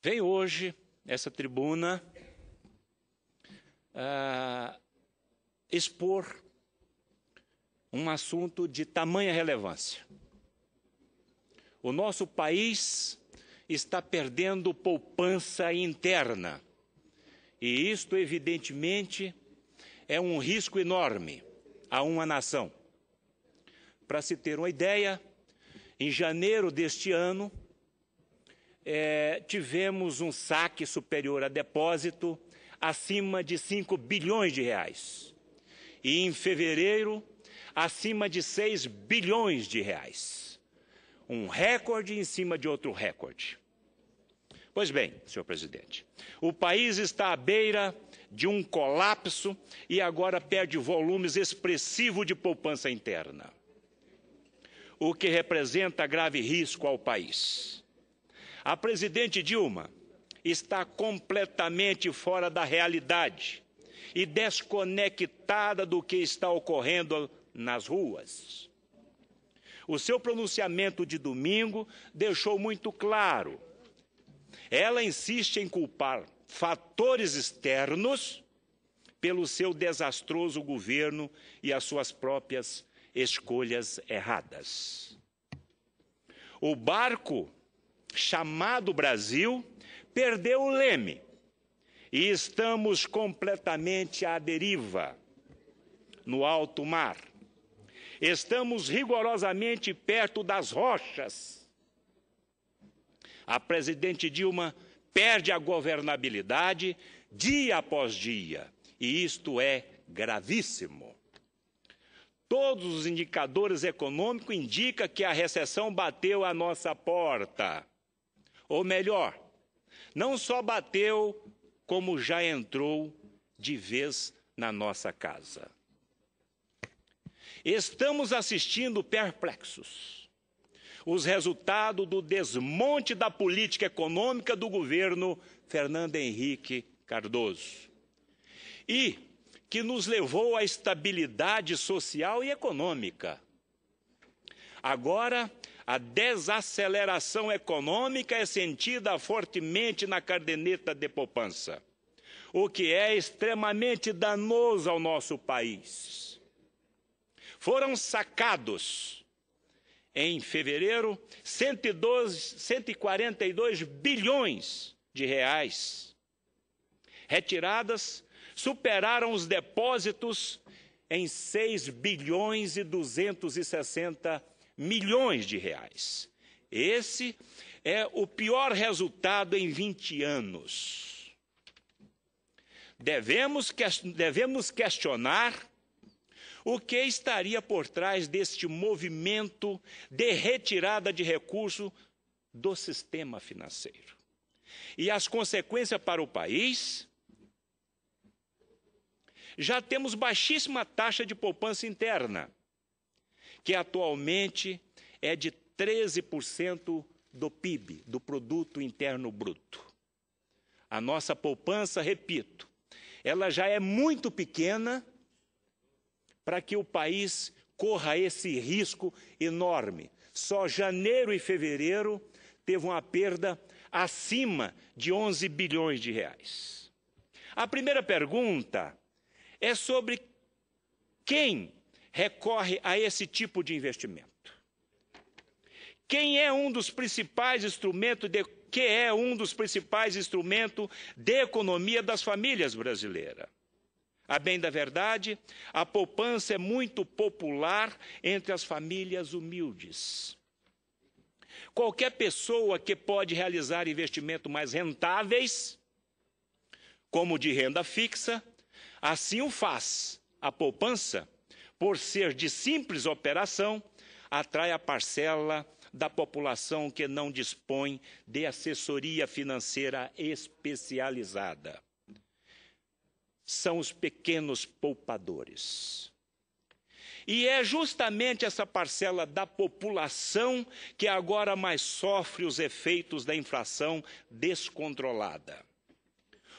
Venho hoje, essa tribuna, expor um assunto de tamanha relevância. O nosso país está perdendo poupança interna. E isto, evidentemente, é um risco enorme a uma nação. Para se ter uma ideia, em janeiro deste ano, tivemos um saque superior a depósito acima de 5 bilhões de reais. E em fevereiro, acima de 6 bilhões de reais. Um recorde em cima de outro recorde. Pois bem, senhor presidente, o país está à beira de um colapso e agora perde volumes expressivos de poupança interna, o que representa grave risco ao país. A presidente Dilma está completamente fora da realidade e desconectada do que está ocorrendo nas ruas. O seu pronunciamento de domingo deixou muito claro. Ela insiste em culpar fatores externos pelo seu desastroso governo e as suas próprias escolhas erradas. O barco chamado Brasil perdeu o leme e estamos completamente à deriva no alto mar. Estamos rigorosamente perto das rochas. A presidente Dilma perde a governabilidade dia após dia, e isto é gravíssimo. Todos os indicadores econômicos indicam que a recessão bateu à nossa porta. Ou melhor, não só bateu, como já entrou de vez na nossa casa. Estamos assistindo perplexos os resultados do desmonte da política econômica do governo Fernando Henrique Cardoso, e que nos levou à estabilidade social e econômica. Agora, a desaceleração econômica é sentida fortemente na caderneta de poupança, o que é extremamente danoso ao nosso país. Foram sacados, em fevereiro, 142 bilhões de reais. Retiradas superaram os depósitos em 6 bilhões e 260 milhões de reais. Esse é o pior resultado em 20 anos. Devemos questionar o que estaria por trás deste movimento de retirada de recursos do sistema financeiro. E as consequências para o país? Já temos baixíssima taxa de poupança interna, que atualmente é de 13% do PIB, do Produto Interno Bruto. A nossa poupança, repito, ela já é muito pequena para que o país corra esse risco enorme. Só janeiro e fevereiro teve uma perda acima de 11 bilhões de reais. A primeira pergunta é sobre quem recorre a esse tipo de investimento. Quem é um dos principais instrumentos de economia das famílias brasileiras? A bem da verdade, a poupança é muito popular entre as famílias humildes. Qualquer pessoa que pode realizar investimentos mais rentáveis, como de renda fixa, assim o faz. A poupança, por ser de simples operação, atrai a parcela da população que não dispõe de assessoria financeira especializada. São os pequenos poupadores. E é justamente essa parcela da população que agora mais sofre os efeitos da inflação descontrolada.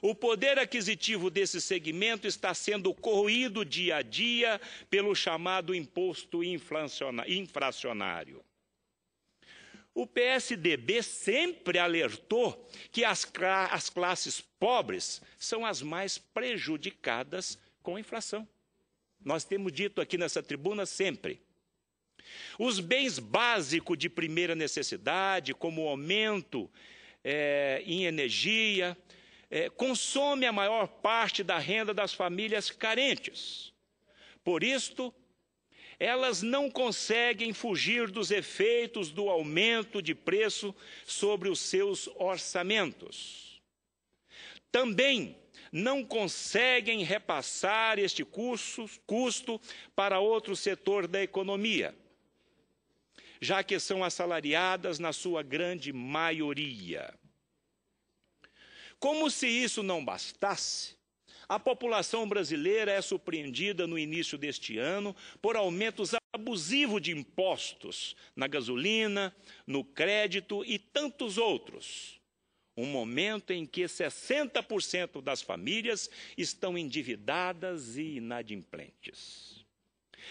O poder aquisitivo desse segmento está sendo corroído dia a dia pelo chamado imposto inflacionário. O PSDB sempre alertou que as classes pobres são as mais prejudicadas com a inflação. Nós temos dito aqui nessa tribuna sempre. Os bens básicos de primeira necessidade, como o aumento em energia, consome a maior parte da renda das famílias carentes. Por isto, elas não conseguem fugir dos efeitos do aumento de preço sobre os seus orçamentos. Também não conseguem repassar este custo para outro setor da economia, já que são assalariadas na sua grande maioria. Como se isso não bastasse, a população brasileira é surpreendida no início deste ano por aumentos abusivos de impostos na gasolina, no crédito e tantos outros. Um momento em que 60% das famílias estão endividadas e inadimplentes.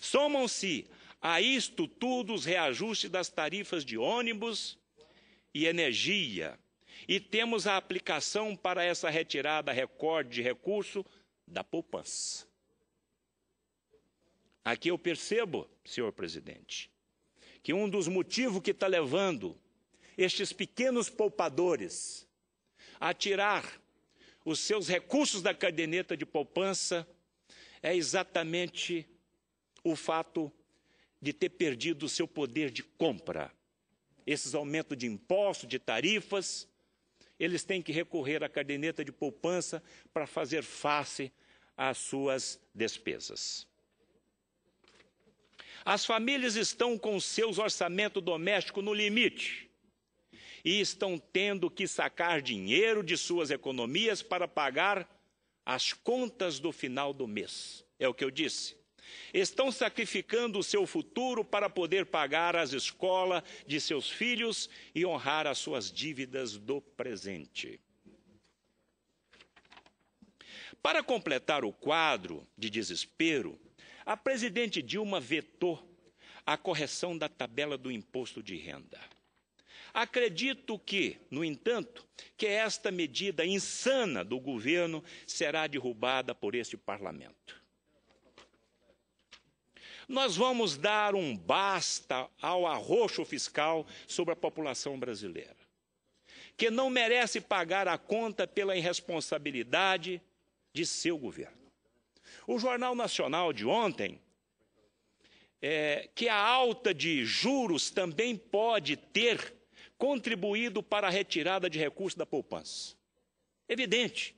Somam-se a isto tudo os reajustes das tarifas de ônibus e energia, e temos a aplicação para essa retirada recorde de recurso da poupança. Aqui eu percebo, senhor presidente, que um dos motivos que está levando estes pequenos poupadores a tirar os seus recursos da caderneta de poupança é exatamente o fato de ter perdido o seu poder de compra. Esses aumentos de impostos, de tarifas, eles têm que recorrer à caderneta de poupança para fazer face às suas despesas. As famílias estão com seus orçamentos domésticos no limite e estão tendo que sacar dinheiro de suas economias para pagar as contas do final do mês. É o que eu disse. Estão sacrificando o seu futuro para poder pagar as escolas de seus filhos e honrar as suas dívidas do presente. Para completar o quadro de desespero, a presidente Dilma vetou a correção da tabela do imposto de renda. Acredito que, no entanto, que esta medida insana do governo será derrubada por este parlamento. Nós vamos dar um basta ao arroxo fiscal sobre a população brasileira, que não merece pagar a conta pela irresponsabilidade de seu governo. O Jornal Nacional de ontem, que a alta de juros também pode ter contribuído para a retirada de recursos da poupança. Evidente,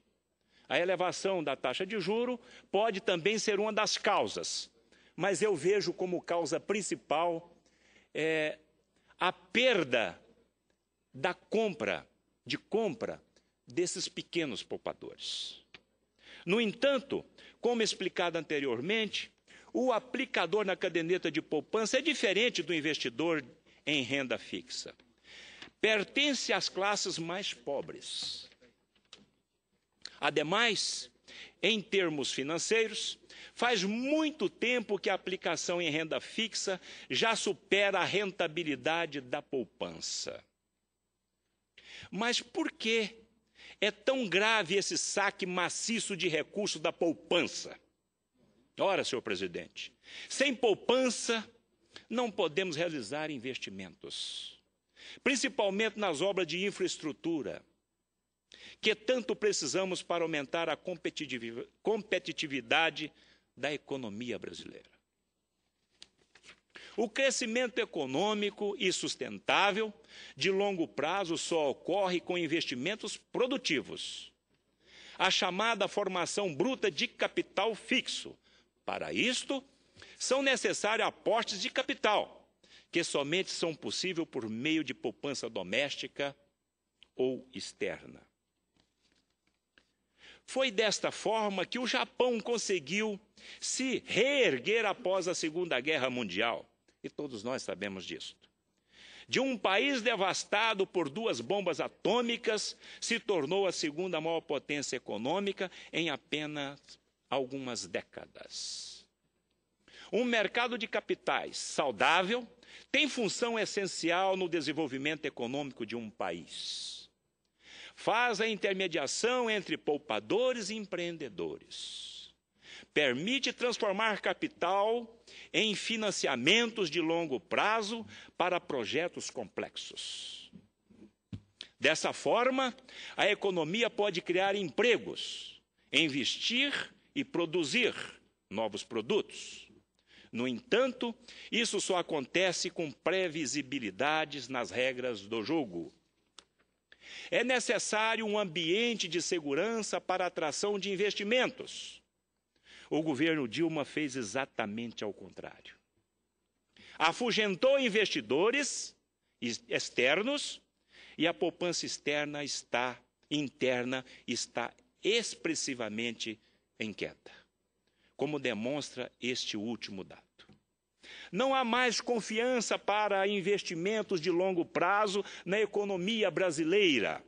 a elevação da taxa de juros pode também ser uma das causas, mas eu vejo como causa principal a perda da compra desses pequenos poupadores. No entanto, como explicado anteriormente, o aplicador na caderneta de poupança é diferente do investidor em renda fixa. Pertence às classes mais pobres. Ademais, em termos financeiros, faz muito tempo que a aplicação em renda fixa já supera a rentabilidade da poupança. Mas por que é tão grave esse saque maciço de recursos da poupança? Ora, senhor presidente, sem poupança não podemos realizar investimentos, principalmente nas obras de infraestrutura, que tanto precisamos para aumentar a competitividade da economia brasileira. O crescimento econômico e sustentável de longo prazo só ocorre com investimentos produtivos, a chamada formação bruta de capital fixo. Para isto, são necessários aportes de capital, que somente são possíveis por meio de poupança doméstica ou externa. Foi desta forma que o Japão conseguiu se reerguer após a Segunda Guerra Mundial, e todos nós sabemos disso. De um país devastado por 2 bombas atômicas, se tornou a segunda maior potência econômica em apenas algumas décadas. Um mercado de capitais saudável tem função essencial no desenvolvimento econômico de um país. Faz a intermediação entre poupadores e empreendedores. Permite transformar capital em financiamentos de longo prazo para projetos complexos. Dessa forma, a economia pode criar empregos, investir e produzir novos produtos. No entanto, isso só acontece com previsibilidades nas regras do jogo. É necessário um ambiente de segurança para a atração de investimentos. O governo Dilma fez exatamente ao contrário. Afugentou investidores externos e a poupança interna está expressivamente em queda, como demonstra este último dado. Não há mais confiança para investimentos de longo prazo na economia brasileira.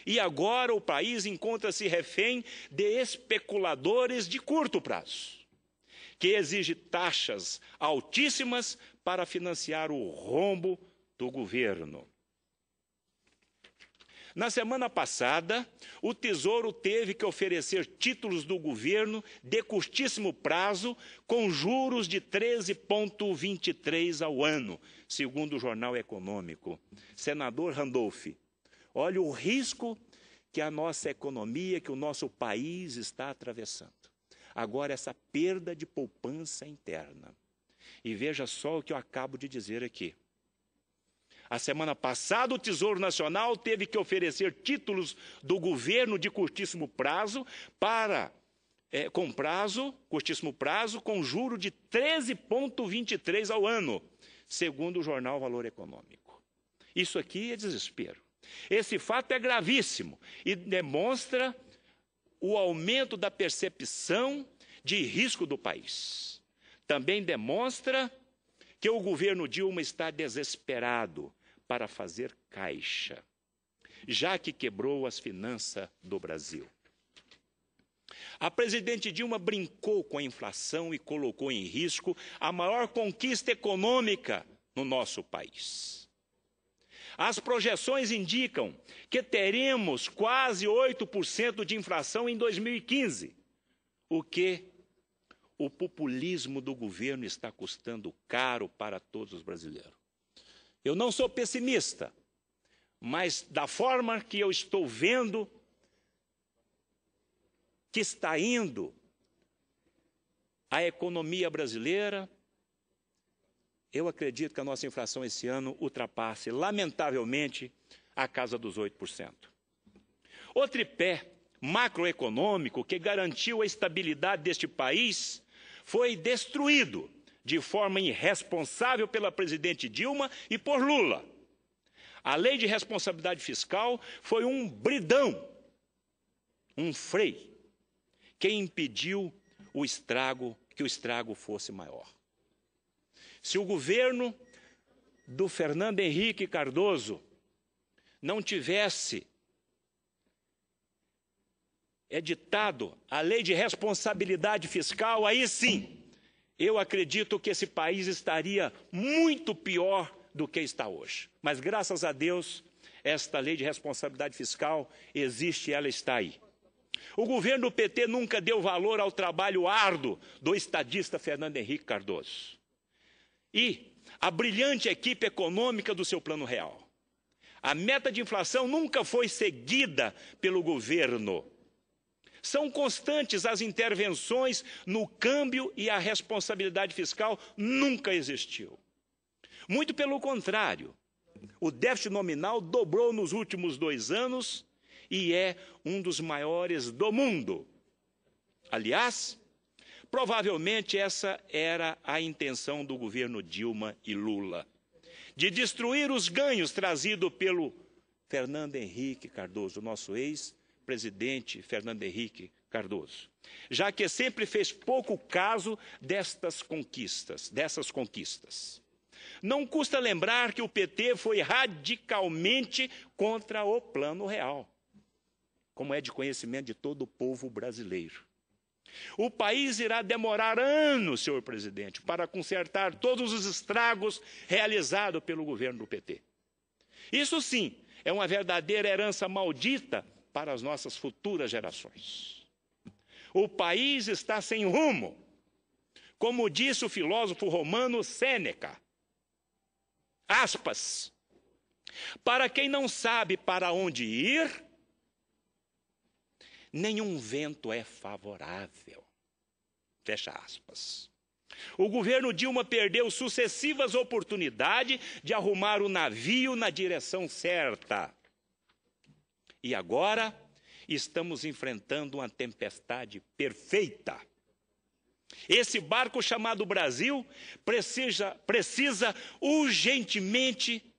E agora o país encontra-se refém de especuladores de curto prazo, que exigem taxas altíssimas para financiar o rombo do governo. Na semana passada, o Tesouro teve que oferecer títulos do governo de curtíssimo prazo com juros de 13,23 ao ano, segundo o Jornal Econômico. Senador Randolph, olha o risco que a nossa economia, que o nosso país está atravessando. Agora, essa perda de poupança interna. E veja só o que eu acabo de dizer aqui. A semana passada, o Tesouro Nacional teve que oferecer títulos do governo de curtíssimo prazo com juro de 13,23 ao ano, segundo o jornal Valor Econômico. Isso aqui é desespero. Esse fato é gravíssimo e demonstra o aumento da percepção de risco do país. Também demonstra que o governo Dilma está desesperado para fazer caixa, já que quebrou as finanças do Brasil. A presidente Dilma brincou com a inflação e colocou em risco a maior conquista econômica no nosso país. As projeções indicam que teremos quase 8% de inflação em 2015, o que o populismo do governo está custando caro para todos os brasileiros. Eu não sou pessimista, mas da forma que eu estou vendo que está indo a economia brasileira, eu acredito que a nossa inflação esse ano ultrapasse, lamentavelmente, a casa dos 8%. O tripé macroeconômico que garantiu a estabilidade deste país foi destruído de forma irresponsável pela presidente Dilma e por Lula. A lei de responsabilidade fiscal foi um bridão, um freio, que impediu que o estrago fosse maior. Se o governo do Fernando Henrique Cardoso não tivesse editado a lei de responsabilidade fiscal, aí sim, eu acredito que esse país estaria muito pior do que está hoje. Mas, graças a Deus, esta lei de responsabilidade fiscal existe e ela está aí. O governo do PT nunca deu valor ao trabalho árduo do estadista Fernando Henrique Cardoso e a brilhante equipe econômica do seu Plano Real. A meta de inflação nunca foi seguida pelo governo. São constantes as intervenções no câmbio e a responsabilidade fiscal nunca existiu. Muito pelo contrário, o déficit nominal dobrou nos últimos 2 anos e é um dos maiores do mundo. Aliás, provavelmente essa era a intenção do governo Dilma e Lula, de destruir os ganhos trazidos pelo Fernando Henrique Cardoso, nosso ex-presidente Fernando Henrique Cardoso, já que sempre fez pouco caso dessas conquistas. Não custa lembrar que o PT foi radicalmente contra o Plano Real, como é de conhecimento de todo o povo brasileiro. O país irá demorar anos, senhor presidente, para consertar todos os estragos realizados pelo governo do PT. Isso sim é uma verdadeira herança maldita para as nossas futuras gerações. O país está sem rumo, como disse o filósofo romano Sêneca. Aspas. Para quem não sabe para onde ir, nenhum vento é favorável. Fecha aspas. O governo Dilma perdeu sucessivas oportunidades de arrumar o navio na direção certa. E agora estamos enfrentando uma tempestade perfeita. Esse barco chamado Brasil precisa urgentemente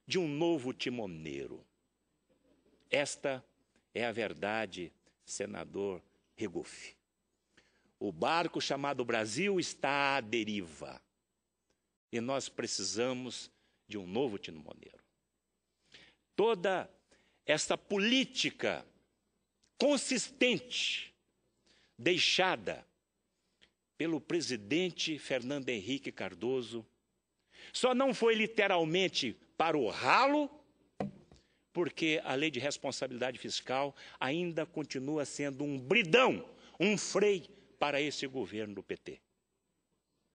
de um novo timoneiro. Esta é a verdade, senador Regufe. O barco chamado Brasil está à deriva. E nós precisamos de um novo timoneiro. Toda essa política consistente, deixada pelo presidente Fernando Henrique Cardoso, só não foi literalmente para o ralo, porque a lei de responsabilidade fiscal ainda continua sendo um bridão, um freio para esse governo do PT.